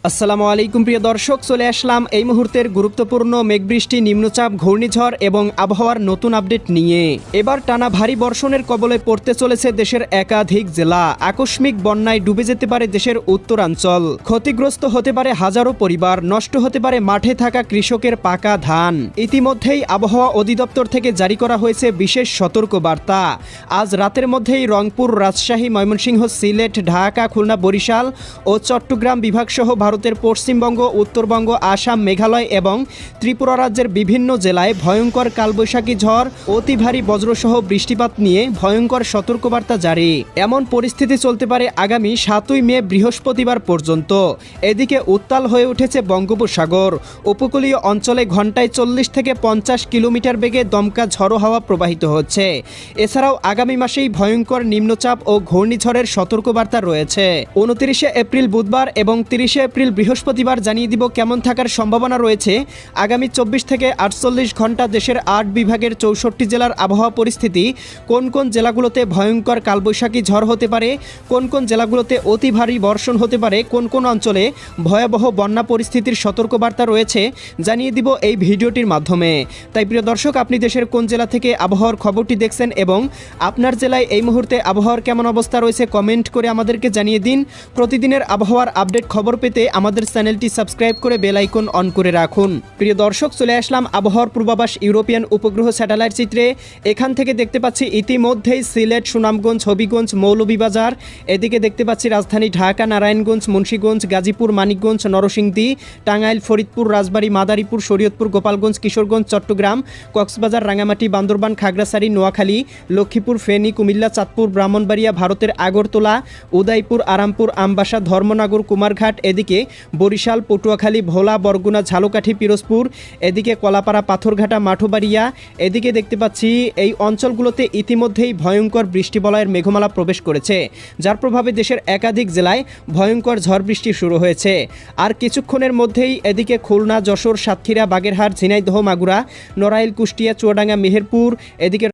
আসসালামু আলাইকুম প্রিয় দর্শক, চলে আসলাম এই মুহূর্তের গুরুত্বপূর্ণ মেঘবৃষ্টি, নিম্নচাপ, ঘূর্ণিঝড় এবং আবহাওয়ার নতুন আপডেট নিয়ে। এবার টানা ভারী বর্ষণের কবলে পড়তে চলেছে দেশের একাধিক জেলা। আকস্মিক বন্যায় ডুবে যেতে পারে দেশের উত্তরাঞ্চল, ক্ষতিগ্রস্ত হতে পারে হাজারো পরিবার, নষ্ট হতে পারে মাঠে থাকা কৃষকের পাকা ধান। ইতিমধ্যেই আবহাওয়া অধিদপ্তর থেকে জারি করা হয়েছে বিশেষ সতর্কবার্তা। আজ রাতের মধ্যেই রংপুর, রাজশাহী, ময়মনসিংহ, সিলেট, ঢাকা, খুলনা, বরিশাল ও চট্টগ্রাম বিভাগসহ ভারতের পশ্চিমবঙ্গ, উত্তরবঙ্গ, আসাম, মেঘালয় এবং ত্রিপুরা রাজ্যের বিভিন্ন জেলায় ভয়ঙ্কর কালবৈশাখী ঝড়, অতি ভারী বজ্রসহ বৃষ্টিপাত নিয়ে ভয়ঙ্কর সতর্কবার্তা জারি। এমন পরিস্থিতি চলতে পারে আগামী 7ই মে বৃহস্পতিবার পর্যন্ত। এদিকে উত্তাল হয়ে উঠেছে বঙ্গোপসাগর। উপকূলীয় অঞ্চলে ঘন্টায় 40 থেকে 50 কিলোমিটার বেগে দমকা ঝড়ো হাওয়া প্রবাহিত হচ্ছে। এছাড়াও আগামী মাসেই ভয়ঙ্কর নিম্নচাপ ও ঘূর্ণিঝড়ের সতর্কবার্তা রয়েছে। 29 এপ্রিল বুধবার এবং 30 এপ্রিল বৃহস্পতিবার জানিয়ে দিব কেমন থাকার সম্ভাবনা রয়েছে আগামী 24 থেকে 48 ঘন্টা দেশের 8 বিভাগের 64 জেলার আবহাওয়া পরিস্থিতি। কোন কোন জেলাগুলোতে ভয়ঙ্কর কালবৈশাখী ঝড় হতে পারে, কোন কোন জেলাগুলোতে অতি ভারী বর্ষণ হতে পারে, কোন কোন অঞ্চলে ভয়াবহ বন্যা পরিস্থিতির সতর্কবার্তা রয়েছে জানিয়ে দিব এই ভিডিওটির মাধ্যমে। তাই প্রিয় দর্শক, আপনি দেশের কোন জেলা থেকে আবহাওয়ার খবরটি দেখছেন এবং আপনার জেলায় এই মুহূর্তে আবহাওয়ার কেমন অবস্থা রয়েছে কমেন্ট করে আমাদেরকে জানিয়ে দিন। প্রতিদিনের আবহাওয়ার আপডেট খবর পেতে আমাদের চ্যানেলটি সাবস্ক্রাইব করে বেল আইকন অন করে রাখুন। প্রিয় দর্শক, চলে আসলাম আবহাওয়ার পূর্বাভাস ইউরোপিয়ান উপগ্রহ স্যাটেলাইট চিত্রে। এখান থেকে দেখতে পাচ্ছি ইতিমধ্যেই সিলেট, সুনামগঞ্জ, হবিগঞ্জ, মৌলভীবাজার, এদিকে দেখতে পাচ্ছি রাজধানী ঢাকা, নারায়ণগঞ্জ, মুন্সিগঞ্জ, গাজীপুর, মানিকগঞ্জ, নরসিংদী, টাঙ্গাইল, ফরিদপুর, রাজবাড়ী, মাদারীপুর, শরীয়তপুর, গোপালগঞ্জ, কিশোরগঞ্জ, চট্টগ্রাম, কক্সবাজার, রাঙামাটি, বান্দরবান, খাগড়াছড়ি, নোয়াখালী, লক্ষ্মীপুর, ফেনী, কুমিল্লা, চাঁদপুর, ব্রাহ্মণবাড়িয়া, ভারতের আগরতলা, উদয়পুর, আরামপুর, আমবাসা, ধর্মনগর, কুমারঘাট, এদিকে বরিশাল, পটুয়াখালী, ভোলা, বরগুনা, ঝালকাঠি, পিরোজপুর, এদিকে কলাপাড়া, পাথরঘাটা, মাঠবাড়িয়া, এদিকে দেখতে পাচ্ছি এই অঞ্চলগুলোতে ইতিমধ্যেই ভয়ঙ্কর বৃষ্টিবলয়ের মেঘমালা প্রবেশ করেছে, যার প্রভাবে দেশের একাধিক জেলায় ভয়ঙ্কর ঝড় বৃষ্টি শুরু হয়েছে। আর কিছুক্ষণের মধ্যেই এদিকে খুলনা, যশোর, সাতক্ষীরা, বাগেরহাট, ঝিনাইদহ, মাগুরা, নড়াইল, কুষ্টিয়া, চুয়াডাঙ্গা, মেহেরপুর, এদিকে